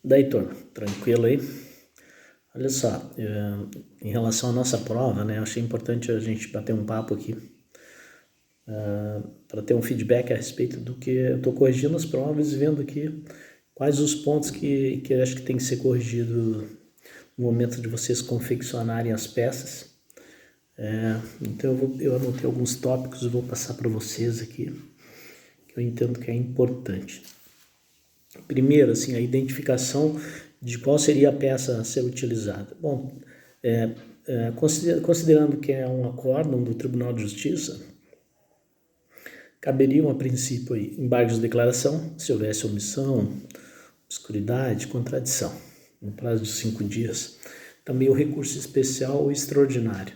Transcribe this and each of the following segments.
Daí, turma, tranquilo aí? Olha só, em relação à nossa prova, né, eu achei importante a gente bater um papo aqui para ter um feedback a respeito do que eu estou corrigindo as provas e vendo aqui quais os pontos que eu acho que tem que ser corrigido no momento de vocês confeccionarem as peças. Então eu anotei alguns tópicos e vou passar para vocês aqui, que eu entendo que é importante. Primeiro, assim, a identificação de qual seria a peça a ser utilizada. Bom, considerando que é um acórdão do Tribunal de Justiça, caberiam a princípio aí embargos de declaração, se houvesse omissão, obscuridade, contradição, no prazo de 5 dias. Também o recurso especial ou extraordinário.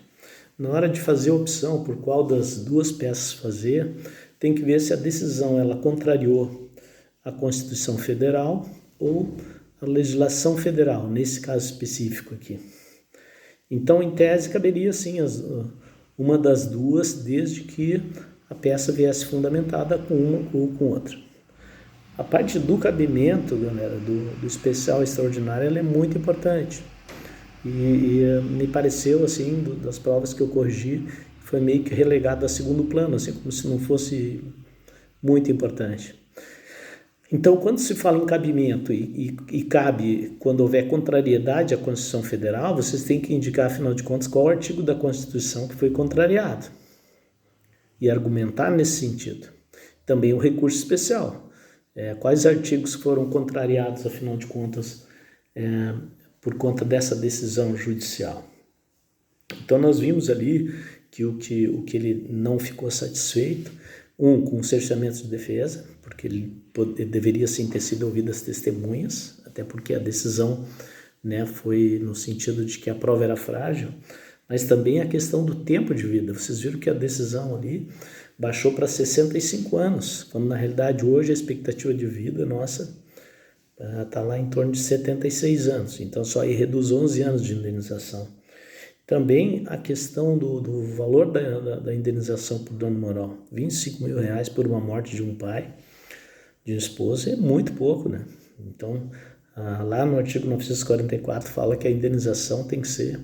Na hora de fazer a opção por qual das duas peças fazer, tem que ver se a decisão ela contrariou a Constituição Federal ou a legislação federal, nesse caso específico aqui. Então, em tese, caberia sim uma das duas, desde que a peça viesse fundamentada com uma ou com outra. A parte do cabimento, galera, do especial e extraordinário, ela é muito importante. E me pareceu, assim, das provas que eu corrigi, foi meio que relegado a segundo plano, assim, como se não fosse muito importante. Então, quando se fala em cabimento e cabe quando houver contrariedade à Constituição Federal, vocês têm que indicar, afinal de contas, qual o artigo da Constituição que foi contrariado e argumentar nesse sentido. Também o recurso especial. Quais artigos foram contrariados, afinal de contas, por conta dessa decisão judicial. Então, nós vimos ali que o que ele não ficou satisfeito, com o cerceamento de defesa, porque ele deveria sim ter sido ouvido as testemunhas, até porque a decisão, né, foi no sentido de que a prova era frágil, mas também a questão do tempo de vida. Vocês viram que a decisão ali baixou para 65 anos, quando na realidade hoje a expectativa de vida nossa está lá em torno de 76 anos, então só aí reduz 11 anos de indenização. Também a questão do valor da indenização por dano moral, R$25 mil por uma morte de um pai, de uma esposa, é muito pouco, né? Então, lá no artigo 944 fala que a indenização tem que ser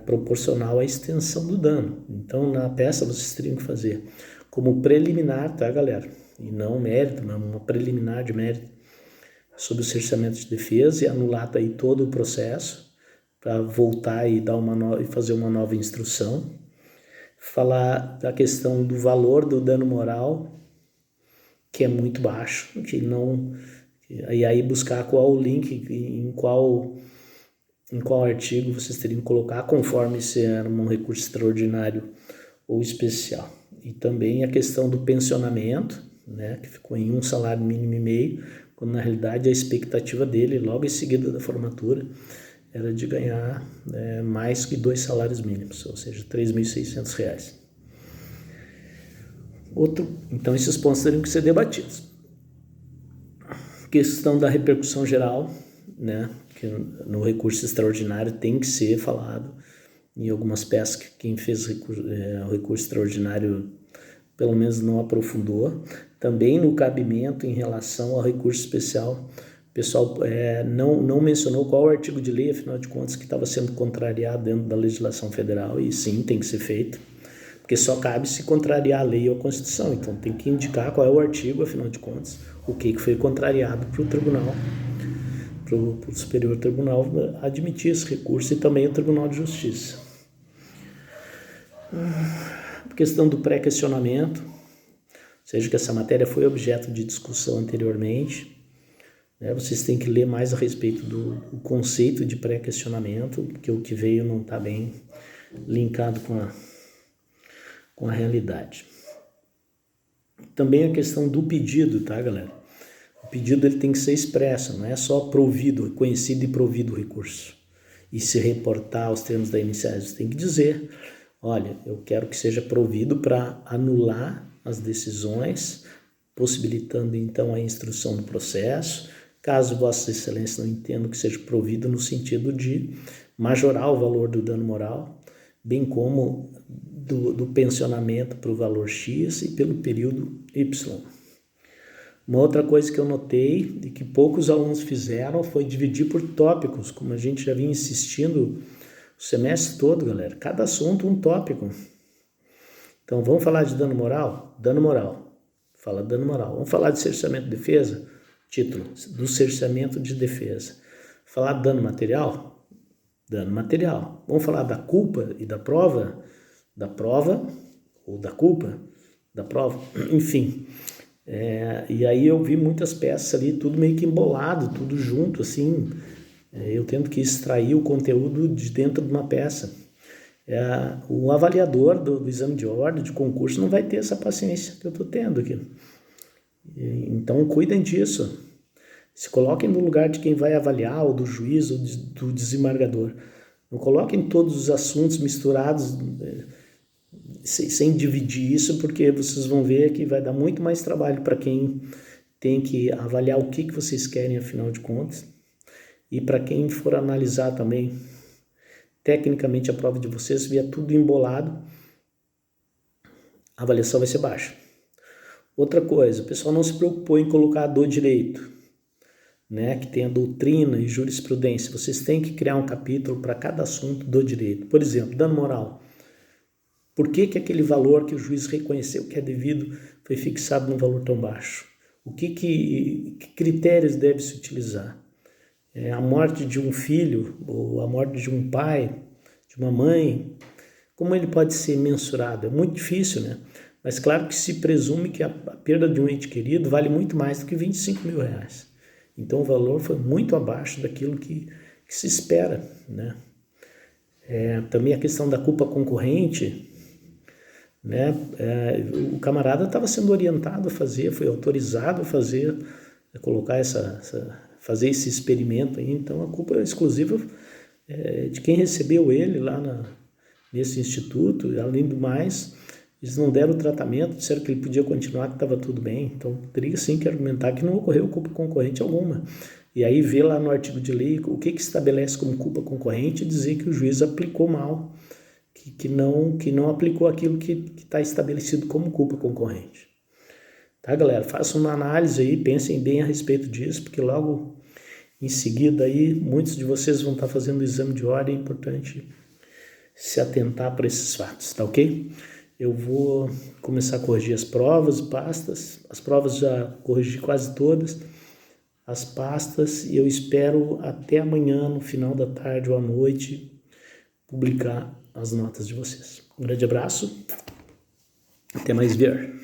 proporcional à extensão do dano. Então, na peça vocês teriam que fazer como preliminar, tá, galera? E não mérito, mas uma preliminar de mérito sobre o cerceamento de defesa e anular aí todo o processo para voltar e fazer uma nova instrução. Falar da questão do valor do dano moral, que é muito baixo, que não... E aí buscar qual o link, em qual artigo vocês teriam que colocar, conforme se era um recurso extraordinário ou especial. E também a questão do pensionamento, né, que ficou em 1,5 salário mínimo, quando na realidade a expectativa dele, logo em seguida da formatura, era de ganhar mais que 2 salários mínimos, ou seja, R$3.600. Então esses pontos teriam que ser debatidos. Questão da repercussão geral, né, que no recurso extraordinário tem que ser falado em algumas peças que quem fez o recurso extraordinário pelo menos não aprofundou. Também no cabimento em relação ao recurso especial, o pessoal não mencionou qual o artigo de lei, afinal de contas, que estava sendo contrariado dentro da legislação federal, e sim, tem que ser feito, porque só cabe se contrariar a lei ou a Constituição, então tem que indicar qual é o artigo, afinal de contas, o que foi contrariado para o tribunal, para o Superior Tribunal admitir esse recurso e também o Tribunal de Justiça. A questão do pré-questionamento, ou seja, que essa matéria foi objeto de discussão anteriormente, né? Vocês têm que ler mais a respeito do conceito de pré-questionamento, porque o que veio não está bem linkado com a realidade. Também a questão do pedido, tá, galera? O pedido ele tem que ser expresso, não é só provido, conhecido e provido o recurso. E se reportar aos termos da iniciais, você tem que dizer, olha, eu quero que seja provido para anular as decisões, possibilitando então a instrução do processo, caso Vossa Excelência não entenda que seja provido no sentido de majorar o valor do dano moral, bem como do pensionamento para o valor X e pelo período Y. Uma outra coisa que eu notei e que poucos alunos fizeram foi dividir por tópicos, como a gente já vinha insistindo o semestre todo, galera. Cada assunto um tópico. Então, vamos falar de dano moral? Dano moral. Fala dano moral. Vamos falar de cerceamento de defesa? Título, do cerceamento de defesa. Falar de dano material? Dano material. Vamos falar da culpa e da prova? Da prova ou da culpa? Da prova. Enfim. E aí eu vi muitas peças ali, tudo meio que embolado, tudo junto, assim. Eu tento que extrair o conteúdo de dentro de uma peça. O avaliador do exame de ordem, de concurso, não vai ter essa paciência que eu estou tendo aqui. Então, cuidem disso. Se coloquem no lugar de quem vai avaliar, ou do juiz, ou do desembargador. Não coloquem todos os assuntos misturados, sem dividir isso, porque vocês vão ver que vai dar muito mais trabalho para quem tem que avaliar o que vocês querem, afinal de contas. E para quem for analisar também, tecnicamente, a prova de vocês, se vier tudo embolado, a avaliação vai ser baixa. Outra coisa, o pessoal não se preocupou em colocar do direito, né, que tem a doutrina e jurisprudência. Vocês têm que criar um capítulo para cada assunto do direito. Por exemplo, dano moral. Por que aquele valor que o juiz reconheceu que é devido foi fixado num valor tão baixo? Que critérios deve se utilizar? A morte de um filho, ou a morte de um pai, de uma mãe, como ele pode ser mensurado? É muito difícil, né? Mas claro que se presume que a perda de um ente querido vale muito mais do que R$25 mil. Então o valor foi muito abaixo daquilo que se espera, né? Também a questão da culpa concorrente, né? O camarada estava sendo orientado a fazer, foi autorizado a fazer, a colocar fazer esse experimento aí. Então a culpa é exclusiva de quem recebeu ele lá nesse instituto. Além do mais, eles não deram o tratamento, disseram que ele podia continuar, que estava tudo bem. Então teria sim que argumentar que não ocorreu culpa concorrente alguma. E aí ver lá no artigo de lei o que estabelece como culpa concorrente e dizer que o juiz aplicou mal, que não aplicou aquilo que está estabelecido como culpa concorrente. Tá, galera? Façam uma análise aí, pensem bem a respeito disso, porque logo em seguida aí muitos de vocês vão estar fazendo o exame de ordem. É importante se atentar para esses fatos, tá ok? Eu vou começar a corrigir as provas, pastas. As provas já corrigi quase todas, as pastas, e eu espero até amanhã, no final da tarde ou à noite, publicar as notas de vocês. Um grande abraço, até mais ver.